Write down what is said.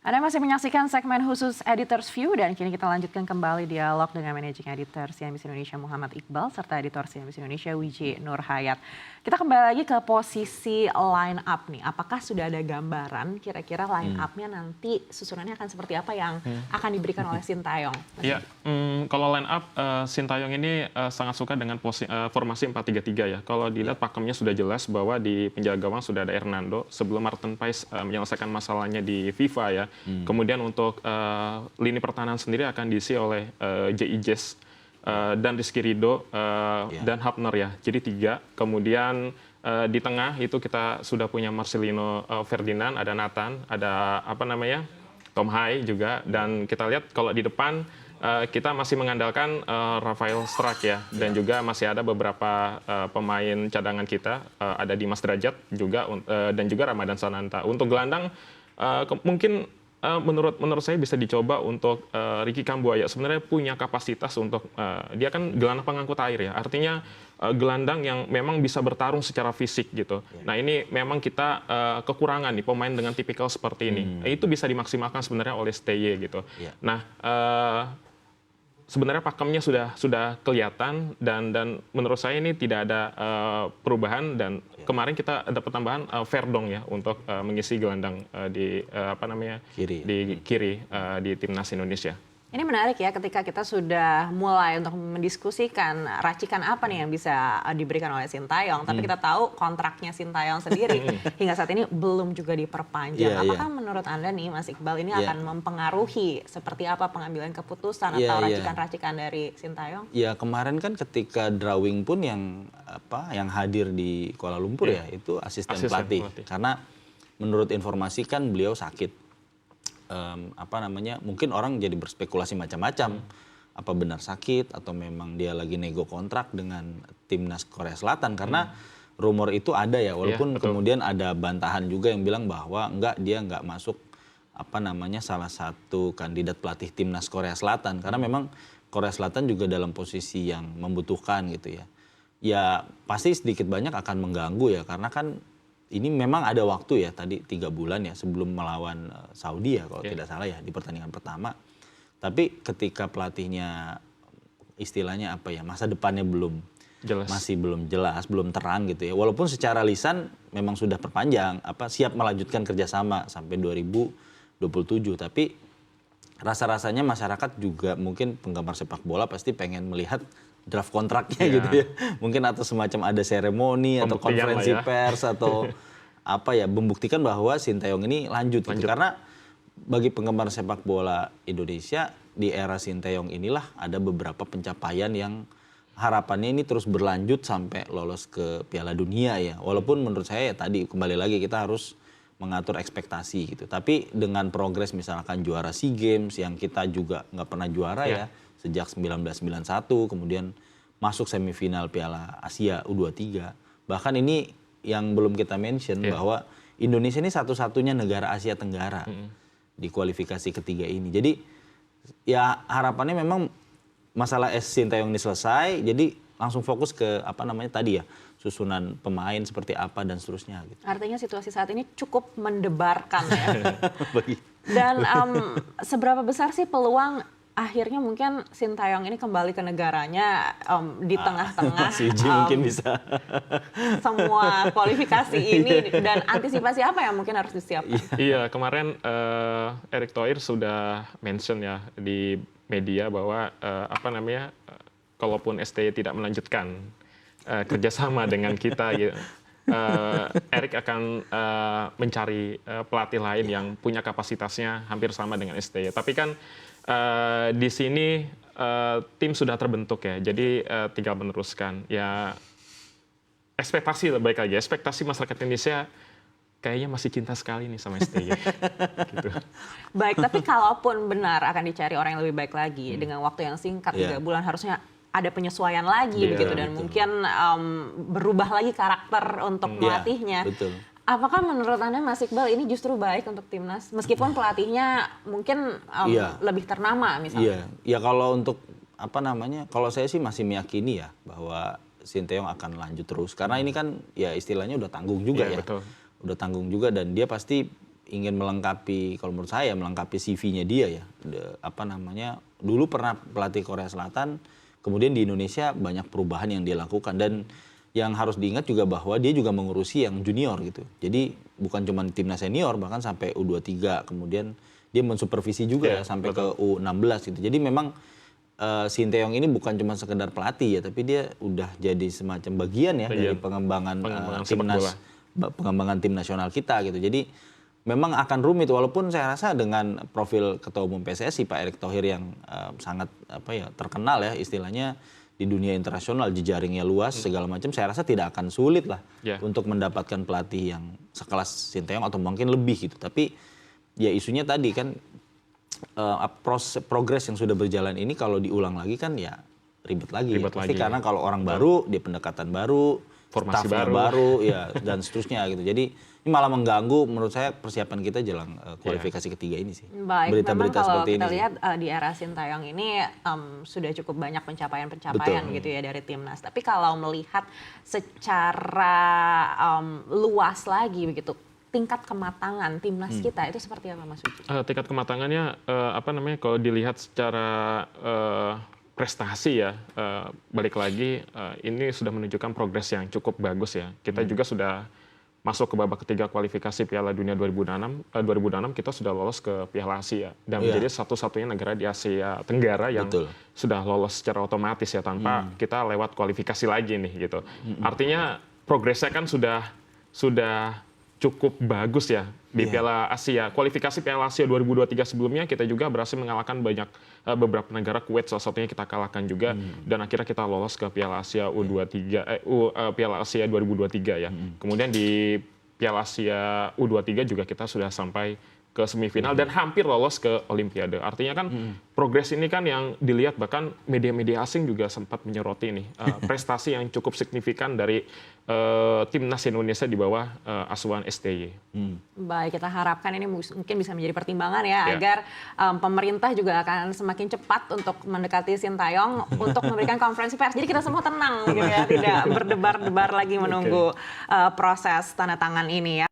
Anda masih menyaksikan segmen khusus Editors View dan kini kita lanjutkan kembali dialog dengan Managing Editor CNBC Indonesia Muhammad Iqbal serta Editor CNBC Indonesia Wiji Nur Hayat. Kita kembali lagi ke posisi line up nih. Apakah sudah ada gambaran kira-kira line up-nya nanti susunannya akan seperti apa yang akan diberikan oleh Sintayong? Iya, kalau line up Sintayong ini sangat suka dengan formasi 4-3-3 ya. Kalau dilihat pakemnya sudah jelas bahwa di penjaga gawang sudah ada Hernando sebelum Martin Paes menyelesaikan masalahnya di FIFA ya. Kemudian untuk lini pertahanan sendiri akan diisi oleh J.I. Jess dan Rizky Ridho dan Hapner ya. Jadi 3. Kemudian di tengah itu kita sudah punya Marcelino Ferdinand, ada Nathan, ada Tom Hai juga. Dan kita lihat kalau di depan kita masih mengandalkan Rafael Struijk ya. Dan juga masih ada beberapa pemain cadangan kita, ada Dimas Derajat juga dan juga Ramadan Sananta. Untuk gelandang mungkin menurut saya bisa dicoba untuk Ricky Kambuaya. Sebenarnya punya kapasitas untuk dia kan gelandang pengangkut air ya. Artinya gelandang yang memang bisa bertarung secara fisik gitu. Nah ini memang kita kekurangan nih pemain dengan tipikal seperti ini. Itu bisa dimaksimalkan sebenarnya oleh STY gitu. Nah sebenarnya pakemnya sudah kelihatan dan menurut saya ini tidak ada perubahan dan kemarin kita dapat tambahan Verdong ya untuk mengisi gelandang di kiri di timnas Indonesia. Ini menarik ya ketika kita sudah mulai untuk mendiskusikan racikan apa nih yang bisa diberikan oleh Sintayong. Tapi kita tahu kontraknya Sintayong sendiri hingga saat ini belum juga diperpanjang. Apakah menurut Anda nih Mas Iqbal ini akan mempengaruhi seperti apa pengambilan keputusan atau racikan-racikan dari Sintayong? Ya kemarin kan ketika drawing pun yang hadir di Kuala Lumpur ya itu asisten pelatih. Karena menurut informasi kan beliau sakit. Mungkin orang jadi berspekulasi macam-macam. Apa benar sakit atau memang dia lagi nego kontrak dengan timnas Korea Selatan karena rumor itu ada ya walaupun kemudian ada bantahan juga yang bilang bahwa dia nggak masuk salah satu kandidat pelatih timnas Korea Selatan karena memang Korea Selatan juga dalam posisi yang membutuhkan gitu ya. Ya pasti sedikit banyak akan mengganggu ya karena kan ini memang ada waktu ya tadi 3 bulan ya sebelum melawan Saudi ya kalau tidak salah ya di pertandingan pertama. Tapi ketika pelatihnya istilahnya masa depannya masih belum jelas, belum terang gitu ya. Walaupun secara lisan memang sudah perpanjang siap melanjutkan kerjasama sampai 2027. Tapi rasa-rasanya masyarakat juga mungkin penggemar sepak bola pasti pengen melihat draft kontraknya gitu ya. Mungkin atau semacam ada seremoni atau konferensi pers atau membuktikan bahwa Sintayong ini lanjut. Gitu. Karena bagi penggemar sepak bola Indonesia di era Sintayong inilah ada beberapa pencapaian yang harapannya ini terus berlanjut sampai lolos ke Piala Dunia ya. Walaupun menurut saya tadi kembali lagi kita harus mengatur ekspektasi gitu. Tapi dengan progres misalkan juara SEA Games yang kita juga nggak pernah juara ya. Sejak 1991, kemudian masuk semifinal Piala Asia U23. Bahkan ini yang belum kita mention bahwa Indonesia ini satu-satunya negara Asia Tenggara di kualifikasi ketiga ini. Jadi ya harapannya memang masalah Sintayong ini selesai, jadi langsung fokus ke susunan pemain seperti apa dan seterusnya. Gitu. Artinya situasi saat ini cukup mendebarkan ya. Dan seberapa besar sih peluang akhirnya mungkin Sintayong ini kembali ke negaranya di tengah-tengah mungkin bisa semua kualifikasi ini dan antisipasi apa yang mungkin harus disiapkan? Iya kemarin Erick Thohir sudah mention ya di media bahwa kalaupun STY tidak melanjutkan kerjasama dengan kita gitu, Erick akan mencari pelatih lain yang punya kapasitasnya hampir sama dengan STY. Tapi kan di sini tim sudah terbentuk ya, jadi tinggal meneruskan. Ya ekspektasi baik lagi, ekspektasi masyarakat Indonesia kayaknya masih cinta sekali nih sama STY. Gitu. Baik, tapi kalaupun benar akan dicari orang yang lebih baik lagi dengan waktu yang singkat 3 bulan harusnya ada penyesuaian lagi begitu dan mungkin berubah lagi karakter untuk melatihnya. Betul. Apakah menurut Anda Mas Iqbal ini justru baik untuk timnas meskipun pelatihnya mungkin lebih ternama misalnya? Iya, ya kalau untuk kalau saya sih masih meyakini ya bahwa Sintayong akan lanjut terus karena ini kan ya istilahnya udah tanggung juga ya. Betul. Udah tanggung juga dan dia pasti ingin melengkapi, kalau menurut saya melengkapi CV-nya dia ya. Dulu pernah pelatih Korea Selatan, kemudian di Indonesia banyak perubahan yang dia lakukan. Dan yang harus diingat juga bahwa dia juga mengurusi yang junior gitu. Jadi bukan cuma timnas senior, bahkan sampai U23, kemudian dia mensupervisi juga ya, sampai ke U16 gitu. Jadi memang Sinteyong ini bukan cuma sekedar pelatih ya, tapi dia udah jadi semacam bagian ya dari pengembangan tim nasional kita gitu. Jadi memang akan rumit, walaupun saya rasa dengan profil Ketua Umum PSSI Pak Erick Thohir yang sangat terkenal ya istilahnya di dunia internasional, jejaringnya luas segala macam, saya rasa tidak akan sulit lah untuk mendapatkan pelatih yang sekelas Sinteyong atau mungkin lebih gitu. Tapi ya isunya tadi kan progres yang sudah berjalan ini kalau diulang lagi kan ya ribet lagi. Pasti karena kalau orang baru, dia pendekatan baru, formasi baru ya dan seterusnya gitu. Jadi ini malah mengganggu menurut saya persiapan kita jelang kualifikasi ketiga ini sih. Baik, Berita-berita memang kalau seperti kita ini lihat di era Sinteyong ini sudah cukup banyak pencapaian-pencapaian gitu ya dari timnas. Tapi kalau melihat secara luas lagi begitu, tingkat kematangan timnas kita itu seperti apa Mas Uci? Tingkat kematangannya kalau dilihat secara prestasi ya, balik lagi ini sudah menunjukkan progres yang cukup bagus ya. Kita juga sudah masuk ke babak ketiga kualifikasi Piala Dunia 2006 kita sudah lolos ke Piala Asia dan menjadi satu-satunya negara di Asia Tenggara yang sudah lolos secara otomatis ya tanpa kita lewat kualifikasi lagi nih gitu. Artinya progresnya kan sudah cukup bagus ya di Piala Asia. Kualifikasi Piala Asia 2023 sebelumnya kita juga berhasil mengalahkan beberapa negara. Kuwait salah satunya kita kalahkan juga dan akhirnya kita lolos ke Piala Asia Piala Asia 2023 ya. Kemudian di Piala Asia U23 juga kita sudah sampai ke semifinal dan hampir lolos ke Olimpiade. Artinya kan progres ini kan yang dilihat bahkan media-media asing juga sempat menyoroti nih prestasi yang cukup signifikan dari timnas Indonesia di bawah asuhan STY. Baik, kita harapkan ini mungkin bisa menjadi pertimbangan ya agar pemerintah juga akan semakin cepat untuk mendekati Sinteyong untuk memberikan konferensi pers. Jadi kita semua tenang gitu ya, tidak berdebar-debar lagi menunggu proses tanda tangan ini ya.